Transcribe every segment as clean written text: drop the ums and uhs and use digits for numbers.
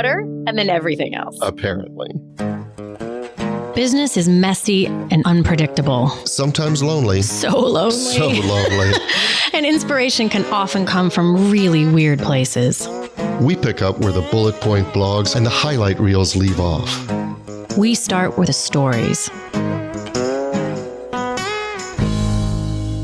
butter, and then everything else. Apparently. Business is messy and unpredictable. Sometimes lonely. So lonely. So lonely. And inspiration can often come from really weird places. We pick up where the bullet point blogs and the highlight reels leave off. We start with the stories.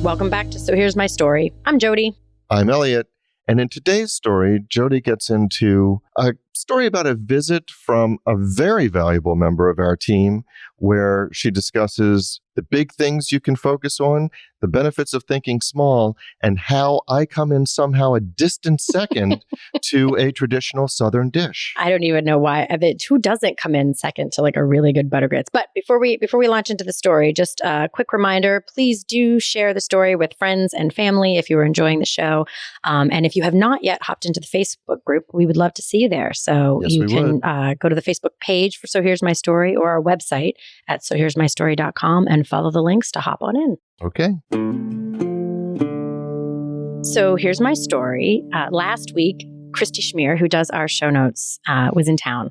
Welcome back to So Here's My Story. I'm Jody. I'm Eliot. And in today's story, Jody gets into a story about a visit from a very valuable member of our team where she discusses the big things you can focus on, the benefits of thinking small, and how I come in somehow a distant second to a traditional Southern dish. I don't even know why. Who doesn't come in second to like a really good butter grits? But before we launch into the story, just a quick reminder, please do share the story with friends and family if you are enjoying the show. And if you have not yet hopped into the Facebook group, we would love to see you there. So yes, you can go to the Facebook page for So Here's My Story or our website at sohere'smystory.com and follow the links to hop on in. Okay. So here's my story. Last week, Christy Schmier, who does our show notes, was in town.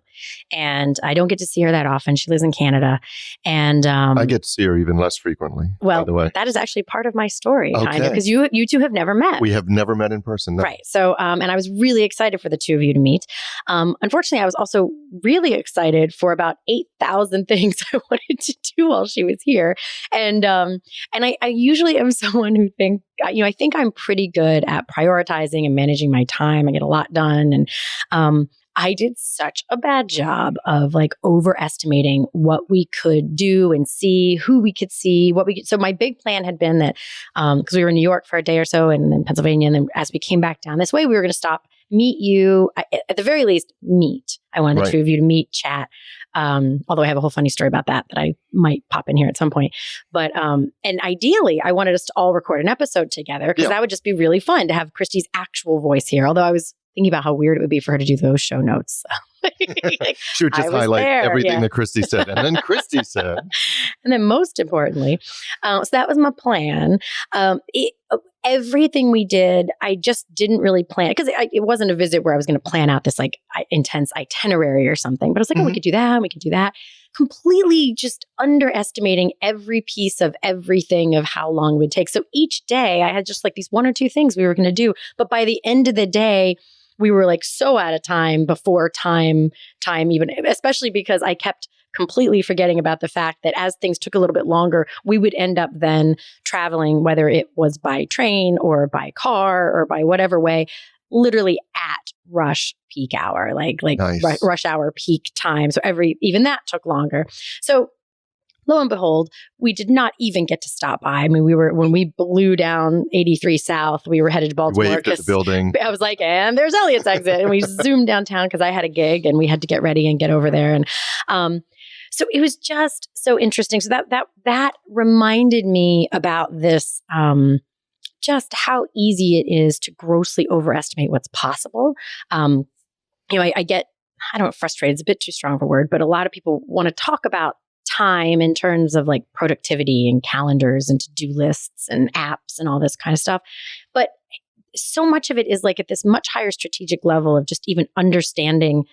And I don't get to see her that often. She lives in Canada. And I get to see her even less frequently, by the way. That is actually part of my story, kind of, because you two have never met. We have never met in person. No. Right. So, and I was really excited for the two of you to meet. Unfortunately, I was also really excited for about 8,000 things I wanted to do while she was here. And I usually am someone who I think I'm pretty good at prioritizing and managing my time. I get a lot done. And I did such a bad job of like overestimating what we could do and see, who we could see, what we could. So my big plan had been that because we were in New York for a day or so and then Pennsylvania. And then as we came back down this way, we were going to stop, meet you, at the very least, meet. I wanted the two of you to meet, chat. Although I have a whole funny story about that I might pop in here at some point. But, and ideally, I wanted us to all record an episode together because that would just be really fun to have Christy's actual voice here. Although I was thinking about how weird it would be for her to do those show notes. She would just highlight everything that Christy said. And then Christy said. And then most importantly, so that was my plan. Everything we did, I just didn't really plan because it wasn't a visit where I was going to plan out this like intense itinerary or something. But I was like, oh, we could do that. And we could do that. Completely just underestimating every piece of everything of how long it would take. So each day I had just like these one or two things we were going to do. But by the end of the day, we were like so out of time before time even, especially because I kept completely forgetting about the fact that as things took a little bit longer, we would end up then traveling, whether it was by train or by car or by whatever way, literally at rush peak hour, like nice. rush hour peak time. So even that took longer. So lo and behold, we did not even get to stop by. I mean, when we blew down 83 South, we were headed to Baltimore. Waved at the building. I was like, and there's Eliot's exit. And we zoomed downtown because I had a gig and we had to get ready and get over there. And so it was just so interesting. So that reminded me about this, just how easy it is to grossly overestimate what's possible. I get, I don't know, frustrated. It's a bit too strong of a word, but a lot of people want to talk about time in terms of like productivity and calendars and to-do lists and apps and all this kind of stuff. But so much of it is like at this much higher strategic level of just even understanding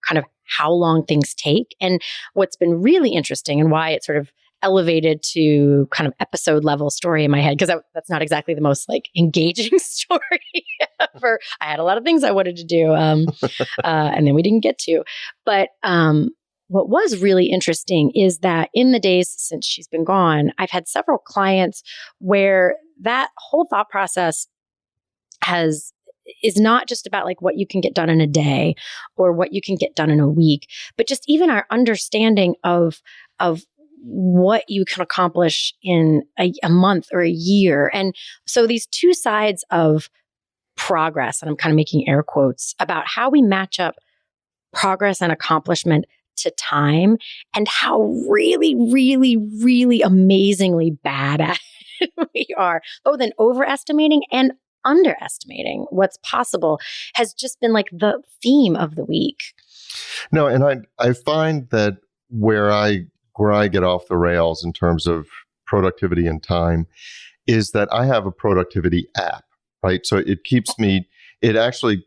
kind of how long things take. And what's been really interesting and why it sort of elevated to kind of episode level story in my head, because that's not exactly the most like engaging story ever. I had a lot of things I wanted to do and then we didn't get to. But what was really interesting is that in the days since she's been gone, I've had several clients where that whole thought process is not just about like what you can get done in a day or what you can get done in a week, but just even our understanding of what you can accomplish in a month or a year. And so these two sides of progress, and I'm kind of making air quotes, about how we match up progress and accomplishment to time and how really, really, really amazingly bad at it we are, both in overestimating and underestimating what's possible, has just been like the theme of the week. No, and I find that where I get off the rails in terms of productivity and time is that I have a productivity app, right? So it keeps me, it actually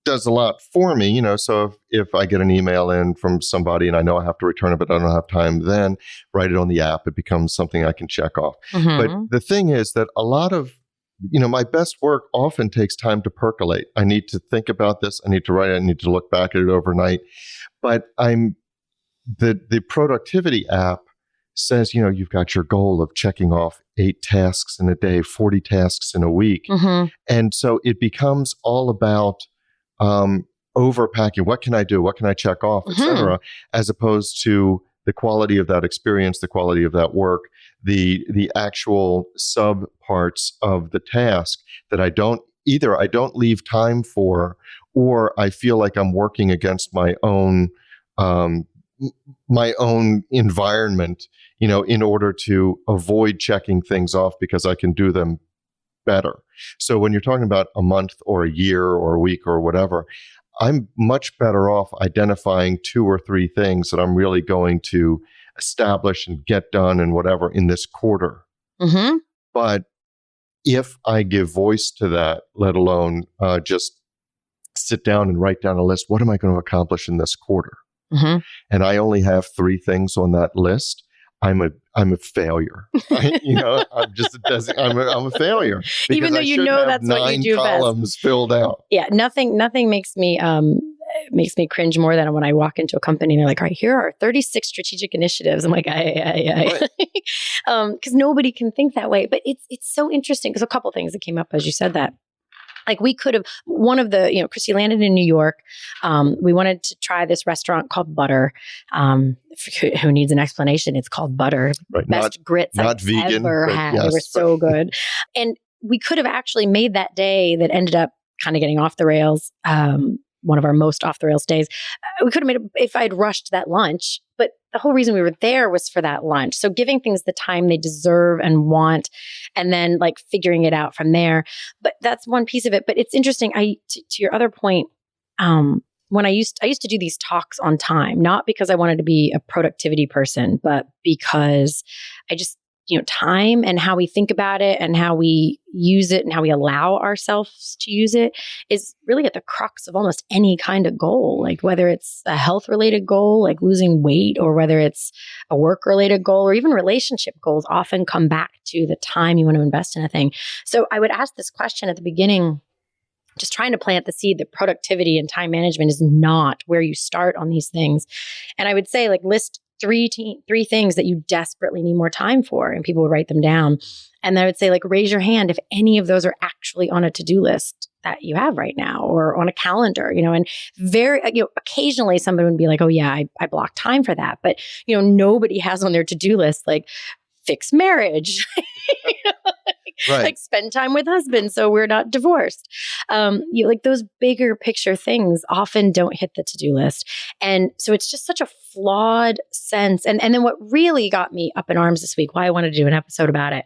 does a lot for me, so if I get an email in from somebody and I know I have to return it, but I don't have time, then write it on the app. It becomes something I can check off. But the thing is that a lot of, my best work often takes time to percolate. I need to think about this. I need to write it. I need to look back at it overnight. But the productivity app says, you've got your goal of checking off 8 tasks in a day, 40 tasks in a week. And so it becomes all about overpacking. What can I do? What can I check off, et cetera, as opposed to the quality of that experience, the quality of that work, the actual sub parts of the task that I don't leave time for, or I feel like I'm working against my own environment, in order to avoid checking things off because I can do them better. So when you're talking about a month or a year or a week or whatever, I'm much better off identifying 2 or 3 things that I'm really going to establish and get done and whatever in this quarter. But if I give voice to that, let alone just sit down and write down a list, what am I going to accomplish in this quarter? And I only have 3 things on that list, I'm a failure. I'm a failure. Even though that's what you do best. 9 columns filled out. Yeah, nothing makes me cringe more than when I walk into a company and they're like, all right, here are 36 strategic initiatives. I'm like, because nobody can think that way. But it's so interesting because a couple things that came up as you said that. Like we could have, one of the, Chrissy landed in New York. We wanted to try this restaurant called Butter. Who needs an explanation? It's called Butter. Right. Best grits not I've vegan, ever had. Yes, they were so good. And we could have actually made that day that ended up kind of getting off the rails. One of our most off the rails days. We could have made it if I'd rushed that lunch, but the whole reason we were there was for that lunch. So giving things the time they deserve and want, and then like figuring it out from there. But that's one piece of it. But it's interesting. To your other point, when I used to do these talks on time, not because I wanted to be a productivity person, but because I just, time and how we think about it and how we use it and how we allow ourselves to use it is really at the crux of almost any kind of goal. Like whether it's a health related goal, like losing weight, or whether it's a work related goal or even relationship goals often come back to the time you want to invest in a thing. So I would ask this question at the beginning, just trying to plant the seed that productivity and time management is not where you start on these things. And I would say like list 3 things that you desperately need more time for, and people would write them down. And I would say like, raise your hand if any of those are actually on a to-do list that you have right now or on a calendar, and very, occasionally somebody would be like, oh yeah, I blocked time for that. But, nobody has on their to-do list, like fix marriage, right. Like spend time with husband so we're not divorced. Like those bigger picture things often don't hit the to-do list. And so it's just such a flawed sense. And then what really got me up in arms this week, why I wanted to do an episode about it,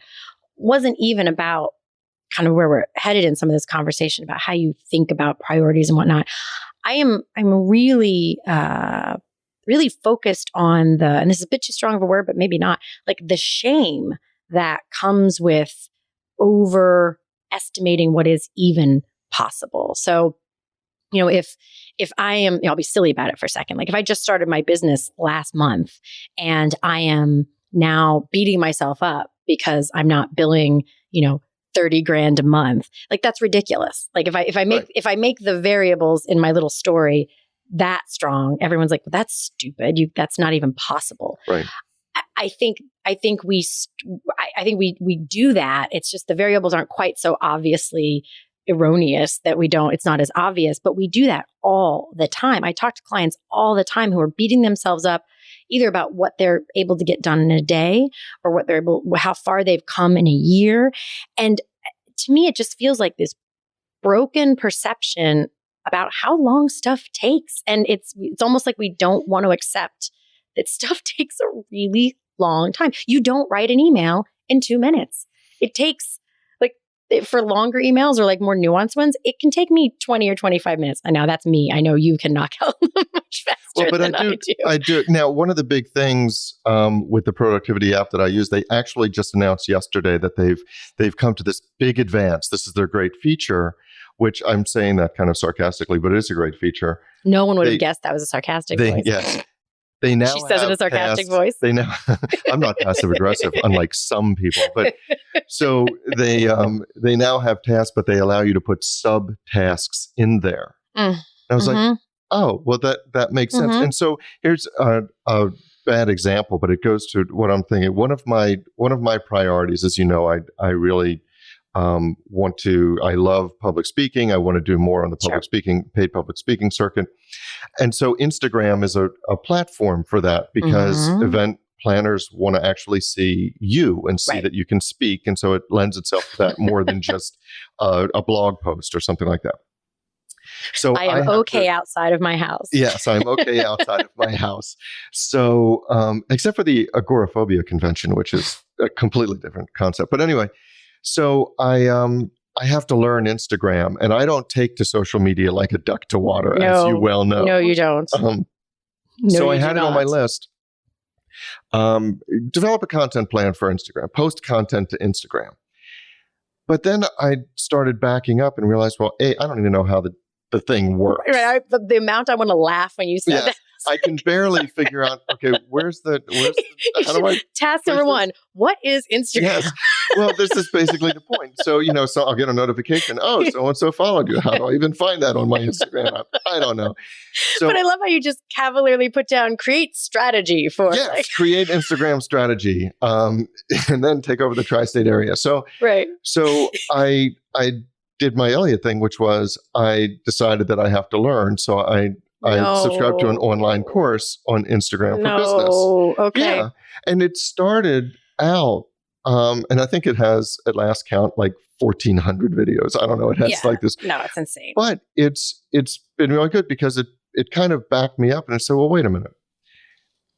wasn't even about kind of where we're headed in some of this conversation about how you think about priorities and whatnot. I'm really, really focused on and this is a bit too strong of a word, but maybe not, like the shame that comes with overestimating what is even possible. So, if I am, I'll be silly about it for a second. Like if I just started my business last month and I am now beating myself up because I'm not billing, $30,000 a month, like that's ridiculous. Like if I make the variables in my little story that strong, everyone's like, well, that's stupid. That's not even possible. Right. I think we do that. It's just the variables aren't quite so obviously erroneous that it's not as obvious, but we do that all the time. I talk to clients all the time who are beating themselves up either about what they're able to get done in a day or how far they've come in a year. And to me, it just feels like this broken perception about how long stuff takes. And it's almost like we don't want to accept that stuff takes a really long time. You don't write an email in 2 minutes. It takes for longer emails or like more nuanced ones, it can take me 20 or 25 minutes. And now that's me. I know you can knock out much faster than I do. I do. Now, one of the big things with the productivity app that I use, they actually just announced yesterday that they've come to this big advance. This is their great feature which I'm saying that kind of sarcastically, but it is a great feature. No one would have guessed that was a sarcastic voice. Yes. They now she says in a sarcastic voice. They now, I'm not passive aggressive, unlike some people, but so they now have tasks, but they allow you to put subtasks in there. And I was like, oh, well, that makes sense. And so here's a bad example, but it goes to what I'm thinking. One of my priorities, as you know, I really I love public speaking. I want to do more on the paid public speaking circuit. And so Instagram is a platform for that because event planners want to actually see you and see that you can speak. And so it lends itself to that more than just a blog post or something like that. So I am outside of my house. Yes, I'm okay outside of my house. So, except for the agoraphobia convention, which is a completely different concept. But anyway, so I have to learn Instagram, and I don't take to social media like a duck to water, as you well know. No, you don't. So I had it on my list. Develop a content plan for Instagram. Post content to Instagram. But then I started backing up and realized, well, I don't even know how the thing works. Right, the amount I want to laugh when you said that. I can barely figure out, okay, where's the how do I task number one, what is Instagram? Yes. Well, this is basically the point. So, so I'll get a notification. Oh, so-and-so followed you. How do I even find that on my Instagram? I don't know. So, but I love how you just cavalierly put down create strategy for create Instagram strategy, and then take over the tri-state area. So, So I did my Eliot thing, which was I decided that I have to learn. So I subscribed to an online course on Instagram for business. Okay. Yeah. And it started out, and I think it has, at last count, like 1,400 videos. I don't know. It has like this. No, it's insane. But it's been really good because it kind of backed me up and it said, well, wait a minute.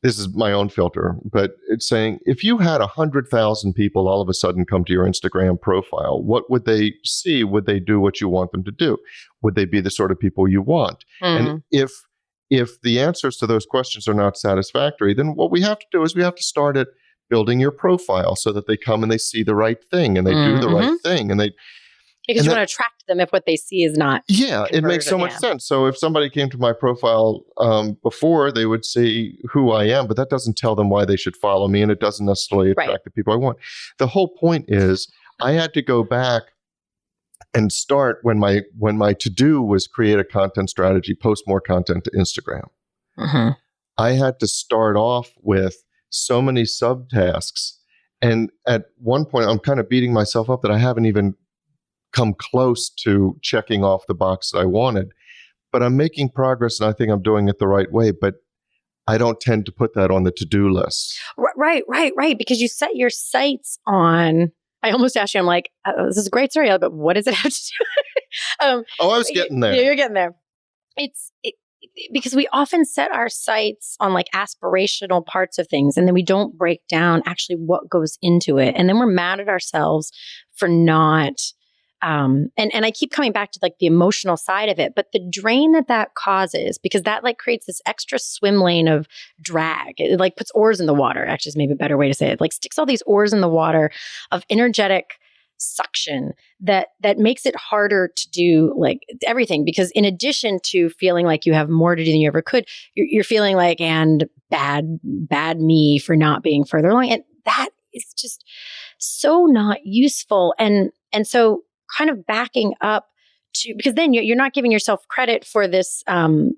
This is my own filter, but it's saying if you had 100,000 people all of a sudden come to your Instagram profile, what would they see? Would they do what you want them to do? Would they be the sort of people you want? And if the answers to those questions are not satisfactory, then what we have to do is we have to start at building your profile so that they come and they see the right thing and they do the right thing and they. Because you want to attract them if what they see is not. Yeah, it makes so much sense. So if somebody came to my profile before, they would see who I am, but that doesn't tell them why they should follow me, and it doesn't necessarily attract the people I want. The whole point is I had to go back and start when my to-do was create a content strategy, post more content to Instagram. I had to start off with so many subtasks. And at one point, I'm kind of beating myself up that I haven't even come close to checking off the box that I wanted, but I'm making progress and I think I'm doing it the right way, but I don't tend to put that on the to-do list. Right. Because you set your sights on, I almost asked you, I'm like, this is a great story, but what does it have to do? I was getting there. You're getting there. Because we often set our sights on like aspirational parts of things and then we don't break down actually what goes into it. And then we're mad at ourselves for not and I keep coming back to like the emotional side of it, but the drain that causes, because that like creates this extra swim lane of drag. It like puts oars in the water, actually is maybe a better way to say it. Like sticks all these oars in the water of energetic suction that makes it harder to do like everything. Because in addition to feeling like you have more to do than you ever could, you're feeling like, and bad me for not being further along. And that is just so not useful. And so kind of backing up to, because then you're not giving yourself credit for this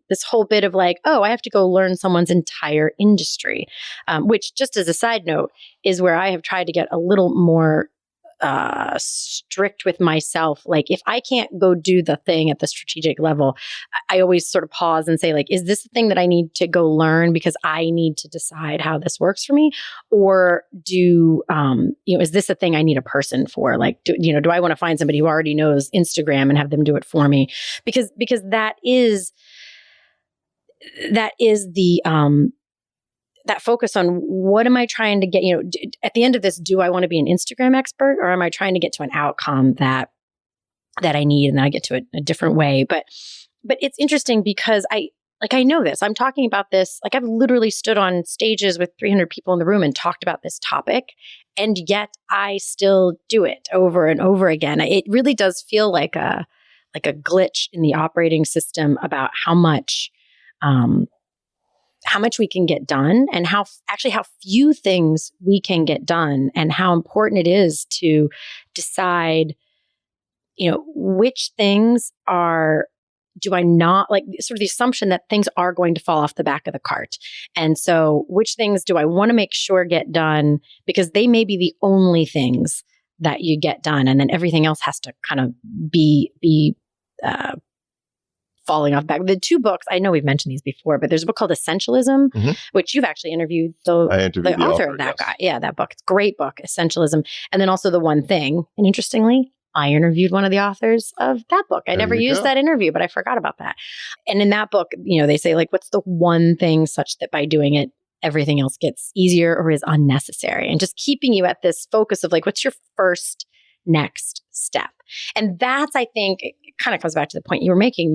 this whole bit of like, oh, I have to go learn someone's entire industry, which just as a side note is where I have tried to get a little more strict with myself. Like if I can't go do the thing at the strategic level, I always sort of pause and say like, is this the thing that I need to go learn because I need to decide how this works for me? Or is this a thing I need a person for? Like, do I want to find somebody who already knows Instagram and have them do it for me? Because that is the, that focus on what am I trying to get, at the end of this, do I want to be an Instagram expert or am I trying to get to an outcome that I need and then I get to a different way? But it's interesting because I know this, I'm talking about this, like I've literally stood on stages with 300 people in the room and talked about this topic. And yet I still do it over and over again. It really does feel like a like a glitch in the operating system about how much we can get done, and how few things we can get done, and how important it is to decide, which things do I not like, sort of the assumption that things are going to fall off the back of the cart. And so which things do I want to make sure get done, because they may be the only things that you get done. And then everything else has to kind of be falling off back. The two books, I know we've mentioned these before, but there's a book called Essentialism, which you've actually interviewed the author of that guy. Yeah, that book. It's a great book, Essentialism. And then also The One Thing. And interestingly, I interviewed one of the authors of that book. I never used that interview, but I forgot about that. And in that book, they say, like, what's the one thing such that by doing it, everything else gets easier or is unnecessary? And just keeping you at this focus of like, what's your first next step? And that's, I think, it kind of comes back to the point you were making,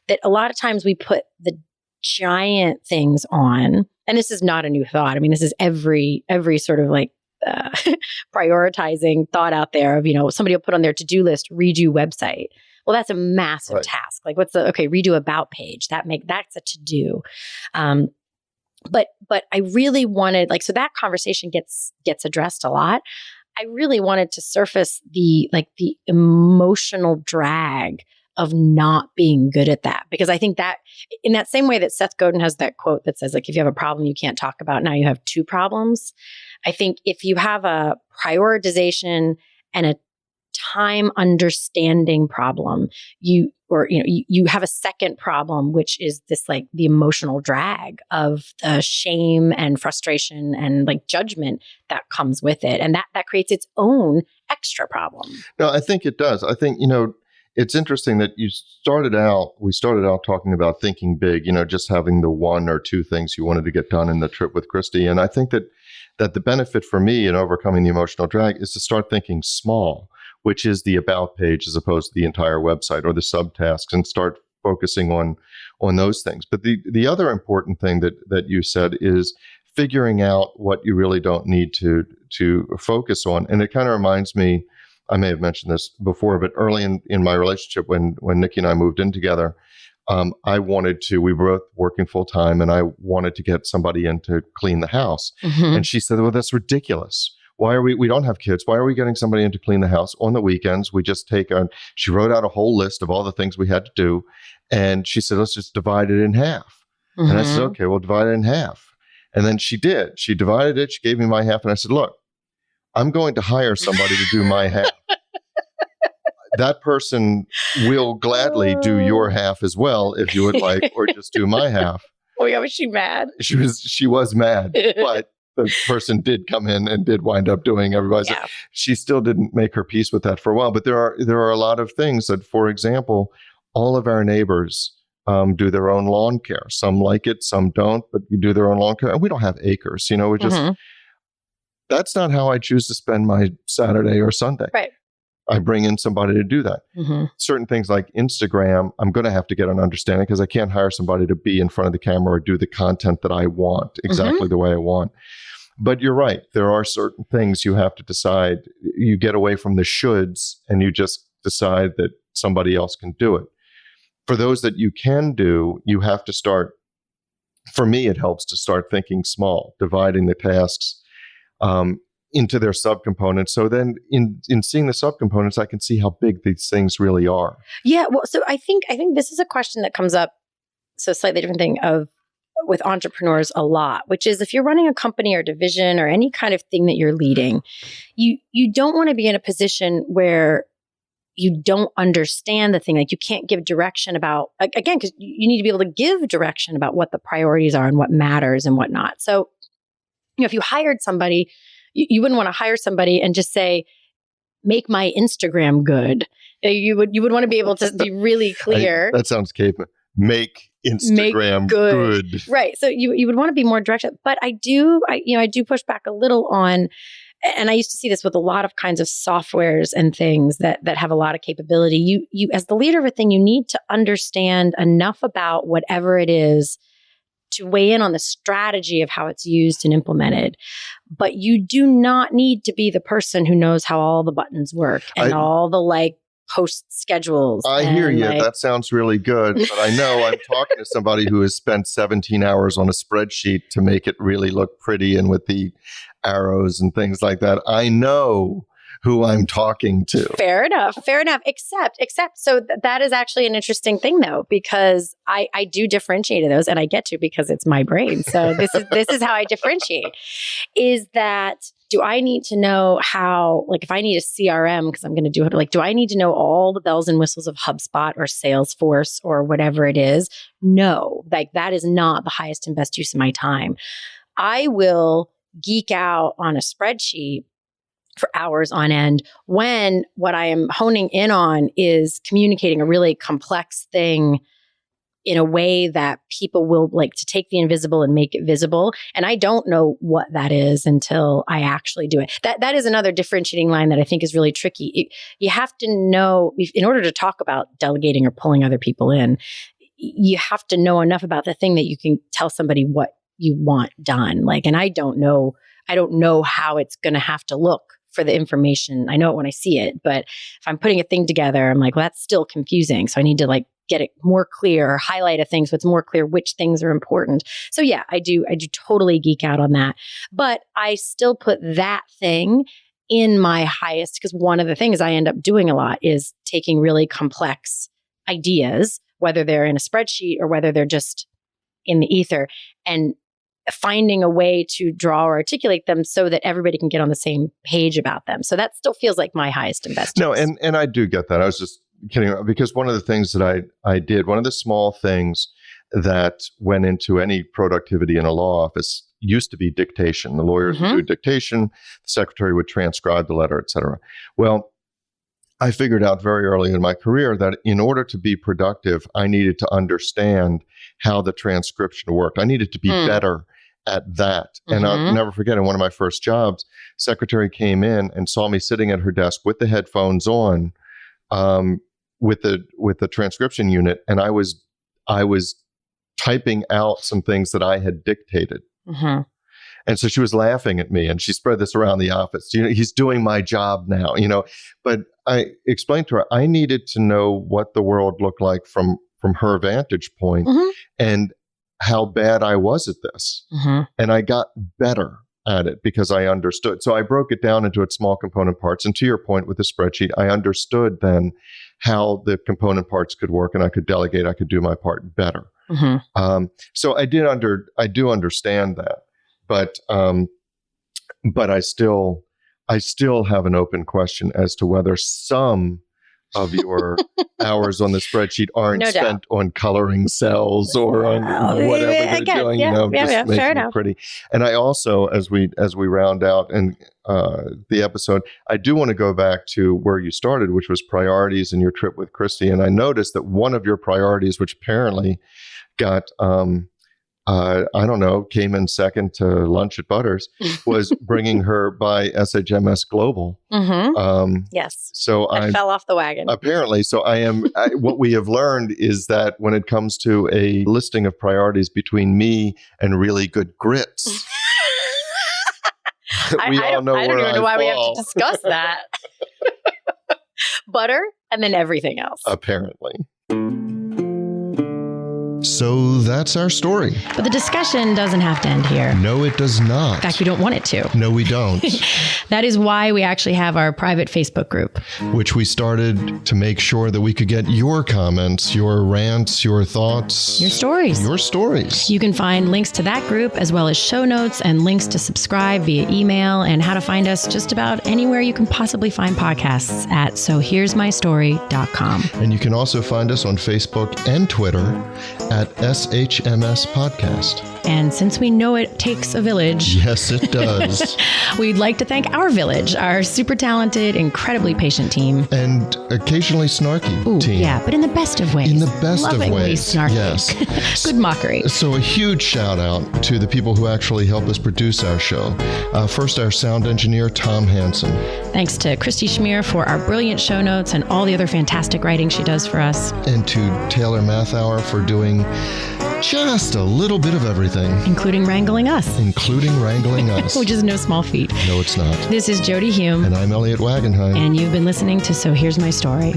that a lot of times we put the giant things on, and this is not a new thought. I mean, this is every sort of like prioritizing thought out there of, somebody will put on their to-do list, redo website. Well, that's a massive task. Like, redo about page. That's a to-do. But I really wanted, so that conversation gets addressed a lot. I really wanted to surface the emotional drag of not being good at that. Because I think that in that same way that Seth Godin has that quote that says, like, if you have a problem you can't talk about, now you have two problems. I think if you have a prioritization and a time understanding problem, you have a second problem, which is this, like, the emotional drag of the shame and frustration and like judgment that comes with it. And that creates its own extra problem. No, I think it does. I think, it's interesting that we started out talking about thinking big, just having the one or two things you wanted to get done in the trip with Christy. And I think that the benefit for me in overcoming the emotional drag is to start thinking small, which is the about page as opposed to the entire website or the subtasks, and start focusing on those things. But the other important thing that you said is figuring out what you really don't need to focus on. And it kind of reminds me, I may have mentioned this before, but early in my relationship, when Nikki and I moved in together, we were both working full time, and I wanted to get somebody in to clean the house. And she said, well, that's ridiculous. Why are we don't have kids. Why are we getting somebody in to clean the house on the weekends? We just she wrote out a whole list of all the things we had to do. And she said, let's just divide it in half. And I said, okay, we'll divide it in half. And then she did. She divided it. She gave me my half. And I said, look, I'm going to hire somebody to do my half. That person will gladly do your half as well if you would like, or just do my half. Oh yeah, was she mad? She was mad, but the person did come in and did wind up doing everybody's. Yeah. She still didn't make her peace with that for a while. But there are a lot of things that, for example, all of our neighbors do their own lawn care. Some like it, some don't, but you do their own lawn care. And we don't have acres, we just. That's not how I choose to spend my Saturday or Sunday. Right. I bring in somebody to do that. Certain things like Instagram, I'm going to have to get an understanding, because I can't hire somebody to be in front of the camera or do the content that I want exactly the way I want. But you're right. There are certain things you have to decide. You get away from the shoulds and you just decide that somebody else can do it. For those that you can do, you have to start. For me, it helps to start thinking small, dividing the tasks into their subcomponents. So then in seeing the subcomponents, I can see how big these things really are. Yeah. Well, so I think this is a question that comes up, so slightly different thing with entrepreneurs a lot, which is if you're running a company or division or any kind of thing that you're leading, you don't want to be in a position where you don't understand the thing. Like, you can't give direction about, again, because you need to be able to give direction about what the priorities are and what matters and what not. So, if you hired somebody, you wouldn't want to hire somebody and just say, make my Instagram good. You would want to be able to be really clear. That sounds caveman. Make Instagram good. Right. So you would want to be more direct. But I do push back a little on, and I used to see this with a lot of kinds of softwares and things that have a lot of capability. You as the leader of a thing, you need to understand enough about whatever it is to weigh in on the strategy of how it's used and implemented. But you do not need to be the person who knows how all the buttons work and all the post schedules. I hear you. That sounds really good. But I know I'm talking to somebody who has spent 17 hours on a spreadsheet to make it really look pretty and with the arrows and things like that. I know who I'm talking to. Fair enough. Except, so that is actually an interesting thing though, because I do differentiate those, and I get to because it's my brain. So this is how I differentiate. Is that, do I need to know how, like if I need a CRM, because I'm going to do it, like, do I need to know all the bells and whistles of HubSpot or Salesforce or whatever it is? No, like that is not the highest and best use of my time. I will geek out on a spreadsheet for hours on end when what I am honing in on is communicating a really complex thing in a way that people will like to take the invisible and make it visible. And I don't know what that is until I actually do it. That is another differentiating line that I think is really tricky. You have to know, in order to talk about delegating or pulling other people in, you have to know enough about the thing that you can tell somebody what you want done. Like, and I don't know how it's going to have to look for the information. I know it when I see it, but if I'm putting a thing together, I'm like, well, that's still confusing. So I need to like get it more clear or highlight a thing so it's more clear which things are important. So yeah, I do totally geek out on that. But I still put that thing in my highest, because one of the things I end up doing a lot is taking really complex ideas, whether they're in a spreadsheet or whether they're just in the ether, and finding a way to draw or articulate them so that everybody can get on the same page about them. So that still feels like my highest and best. No, and I do get that. I was just kidding, because one of the things that I did, one of the small things that went into any productivity in a law office used to be dictation. The lawyers would do dictation, the secretary would transcribe the letter, et cetera. Well, I figured out very early in my career that in order to be productive, I needed to understand how the transcription worked. I needed to be better at that. And I'll never forget, in one of my first jobs, secretary came in and saw me sitting at her desk with the headphones on, with the transcription unit, and I was typing out some things that I had dictated. And so she was laughing at me, and she spread this around the office. He's doing my job now, But I explained to her I needed to know what the world looked like from her vantage point, and how bad I was at this. And I got better at it because I understood. So I broke it down into its small component parts. And to your point with the spreadsheet, I understood then how the component parts could work, and I could delegate. I could do my part better. So I do understand that, but I still have an open question as to whether some of your hours on the spreadsheet aren't spent on coloring cells or on whatever they're doing, just making it pretty. And I also, as we round out and the episode, I do want to go back to where you started, which was priorities and your trip with Christy. And I noticed that one of your priorities, which apparently got came in second to lunch at Butters, was bringing her by SHMS Global. Yes. So I fell off the wagon. Apparently. So what we have learned is that when it comes to a listing of priorities between me and really good grits, we all know where I don't even know why we have to discuss that. Butter and then everything else. Apparently. So that's our story. But the discussion doesn't have to end here. No, it does not. In fact, we don't want it to. No, we don't. That is why we actually have our private Facebook group, which we started to make sure that we could get your comments, your rants, your thoughts, your stories. You can find links to that group, as well as show notes and links to subscribe via email, and how to find us just about anywhere you can possibly find podcasts at sohere'smystory.com. And you can also find us on Facebook and Twitter at SHMS Podcast. And since we know it takes a village. Yes, it does. We'd like to thank our village, our super talented, incredibly patient team. And occasionally snarky team. Yeah, but in the best of ways. In the best Lovingly of ways. Snarky. Yes. Good mockery. So a huge shout out to the people who actually help us produce our show. First, our sound engineer, Tom Hansen. Thanks to Christy Schmier for our brilliant show notes and all the other fantastic writing she does for us. And to Taylor Mathauer for doing Just a little bit of everything. Including wrangling us. Including wrangling us. Which is no small feat. No, it's not. This is Jody Hume. And I'm Eliot Wagenheim. And you've been listening to So Here's My Story.